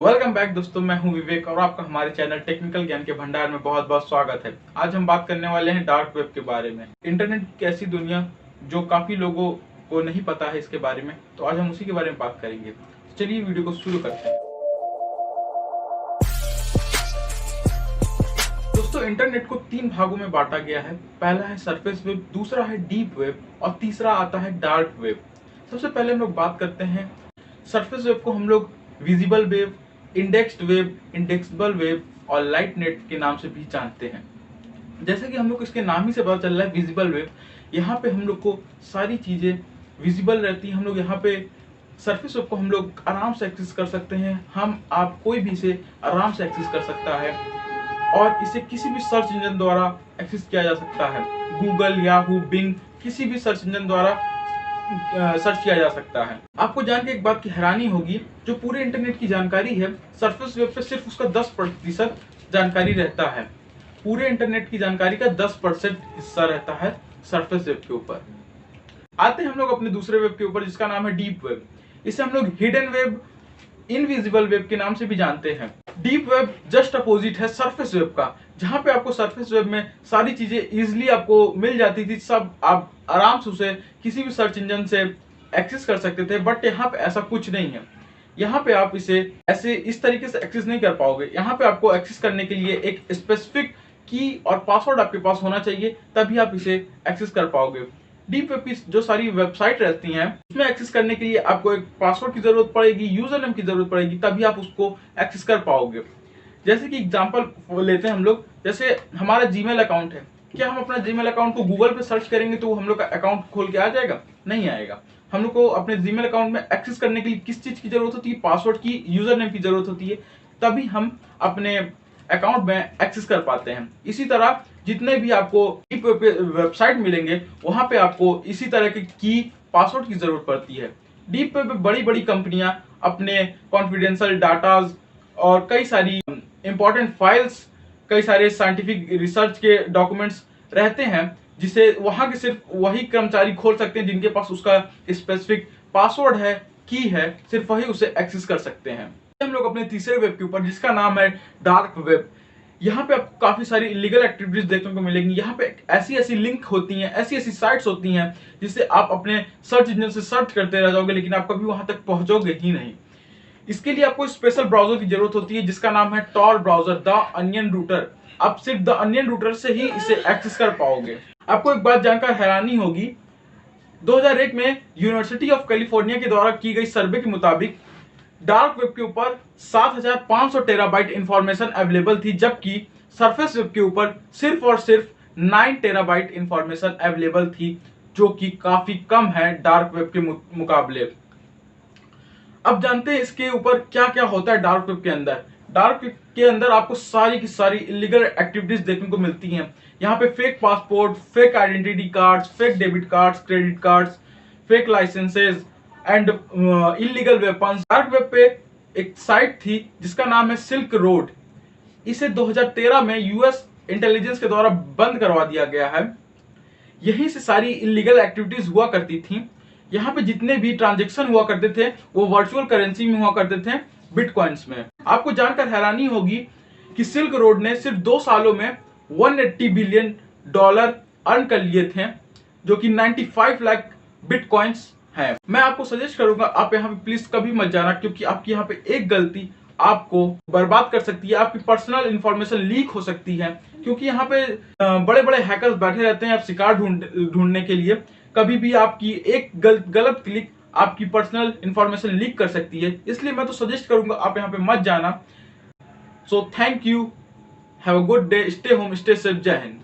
Welcome back दोस्तों, मैं हूं विवेक और आपका हमारे चैनल टेक्निकल ज्ञान के भंडार में बहुत बहुत स्वागत है। आज हम बात करने वाले हैं डार्क वेब के बारे में। इंटरनेट की ऐसी दुनिया जो काफी लोगों को नहीं पता है इसके बारे में, तो आज हम उसी के बारे में बात करेंगे। तो चलिए वीडियो को शुरू करते हैं। दोस्तों, इंटरनेट को 3 भागों में बांटा गया है। पहला है सरफेस वेब, दूसरा है डीप वेब और तीसरा आता है डार्क वेब। सबसे पहले हम लोग बात करते हैं सरफेस वेब को। हम लोग visible web, indexed web, indexable web और लाइट नेट के नाम से भी जानते हैं। जैसे कि हम लोग इसके नाम ही से पता चल रहा है विजिबल वेब, यहाँ पे हम लोग को सारी चीजें विजिबल रहती हैं। हम लोग यहाँ पे सरफेस वेब को हम लोग आराम से एक्सेस कर सकते हैं। आप कोई भी इसे आराम से एक्सेस कर सकता है और इसे किसी भी सर्च इंजन द्वारा एक्सेस किया जा सकता है। गूगल, याहू, बिंग, किसी भी सर्च इंजन द्वारा सर्च किया जा सकता है। आपको जान के एक बात की हैरानी होगी, जो पूरे इंटरनेट की जानकारी है सरफेस वेब पे सिर्फ उसका 10% जानकारी रहता है। पूरे इंटरनेट की जानकारी का 10% हिस्सा रहता है सरफेस वेब के ऊपर। आते हैं हम लोग अपने दूसरे वेब के ऊपर, जिसका नाम है डीप वेब। इसे हम लोग हिडन वेब, इनविजिबल वेब के नाम से भी जानते हैं। डीप वेब जस्ट अपोजिट है सरफेस वेब का, जहां पे आपको सरफेस वेब में सारी चीजें इजीली आपको मिल जाती थी। सब आप आराम से उसे किसी भी सर्च इंजन से एक्सेस कर सकते थे, बट यहाँ पे ऐसा कुछ नहीं है। यहाँ पे आप इसे ऐसे इस तरीके से एक्सेस नहीं कर पाओगे। यहाँ पे आपको एक्सेस करने के लिए एक स्पेसिफिक की और पासवर्ड आपके पास होना चाहिए, तभी आप इसे एक्सेस कर पाओगे। डीप वेब की जो सारी वेबसाइट रहती हैं, उसमें एक्सेस करने के लिए आपको एक पासवर्ड की जरूरत पड़ेगी, यूजर नेम की जरूरत पड़ेगी, तभी आप उसको एक्सेस कर पाओगे। जैसे कि एग्जांपल लेते हैं हम लोग, जैसे हमारा जीमेल अकाउंट है। क्या हम अपना जीमेल अकाउंट को गूगल पे सर्च करेंगे तो हम लोग का अकाउंट खोल के आ जाएगा? नहीं आएगा। हम लोग को अपने जीमेल अकाउंट में एक्सेस करने के लिए किस चीज की जरूरत होती है? पासवर्ड की, यूजर नेम की जरूरत होती है, तभी हम अपने अकाउंट में एक्सेस कर पाते हैं। इसी तरह जितने भी आपको वेबसाइट मिलेंगे, वहां पे आपको इसी तरह की पासवर्ड की जरूरत पड़ती है। डीप वेब पे बड़ी बड़ी कंपनियां अपने कॉन्फिडेंशियल डाटाज और कई सारी इंपॉर्टेंट फाइल्स, कई सारे साइंटिफिक रिसर्च के डॉक्यूमेंट्स रहते हैं, जिसे वहां के सिर्फ वही कर्मचारी खोल सकते हैं जिनके पास उसका स्पेसिफिक पासवर्ड है, की है, सिर्फ वही उसे एक्सेस कर सकते हैं। हम लोग अपने तीसरे वेब के ऊपर, जिसका नाम है डार्क वेब। यहाँ पे आपको काफी सारी इलीगल एक्टिविटीज देखने को मिलेंगी। यहाँ पे ऐसी ऐसी लिंक होती हैं, ऐसी ऐसी साइट्स होती हैं, जिससे आप अपने सर्च इंजन से सर्च करते रह जाओगे, लेकिन आप कभी वहां तक पहुंचोगे ही नहीं। इसके लिए आपको स्पेशल ब्राउजर की जरूरत होती है, जिसका नाम है Tor browser, the onion router. आप सिर्फ द अनियन रूटर से ही इसे एक्सेस कर पाओगे। आपको एक बात जानकर हैरानी होगी, 2001 में यूनिवर्सिटी ऑफ कैलिफोर्निया के द्वारा की गई सर्वे के मुताबिक डार्क वेब के ऊपर 7500 टेराबाइट इंफॉर्मेशन अवेलेबल थी, जबकि सरफेस वेब के ऊपर सिर्फ और सिर्फ 9 टेराबाइट इंफॉर्मेशन अवेलेबल थी, जो कि काफी कम है डार्क वेब के मुकाबले। अब जानते हैं इसके ऊपर क्या क्या होता है डार्क वेब के अंदर। डार्क वेब के अंदर आपको सारी की सारी इलीगल एक्टिविटीज देखने को मिलती हैं। यहाँ पे fake passport, fake identity cards, fake debit cards, credit cards, fake licenses and illegal weapons. Dark web पे एक साइट थी जिसका नाम है सिल्क रोड। इसे 2013 में यूएस इंटेलिजेंस के द्वारा बंद करवा दिया गया है। यहीं से सारी इलीगल एक्टिविटीज हुआ करती थी। यहाँ पे जितने भी ट्रांजेक्शन हुआ करते थे वो वर्चुअल करेंसी में हुआ करते थे, बिटकॉइंस में। आपको जानकर हैरानी होगी कि सिल्क रोड ने सिर्फ 2 सालों में $180 बिलियन अर्न कर लिए थे, जो कि 95 लाख बिटकॉइंस है। मैं आपको सजेस्ट करूंगा, आप यहाँ पे प्लीज कभी मत जाना, क्योंकि आपकी यहाँ पे एक गलती आपको बर्बाद कर सकती है। आपकी पर्सनल इंफॉर्मेशन लीक हो सकती है, क्योंकि यहाँ पे बड़े बड़े हैकर्स बैठे रहते हैं आप शिकार ढूंढने के लिए। कभी भी आपकी एक गलत क्लिक आपकी पर्सनल इंफॉर्मेशन लीक कर सकती है। इसलिए मैं तो सजेस्ट करूंगा आप यहाँ पे मत जाना। So thank you, have a good day, stay home, stay safe, जय हिंद।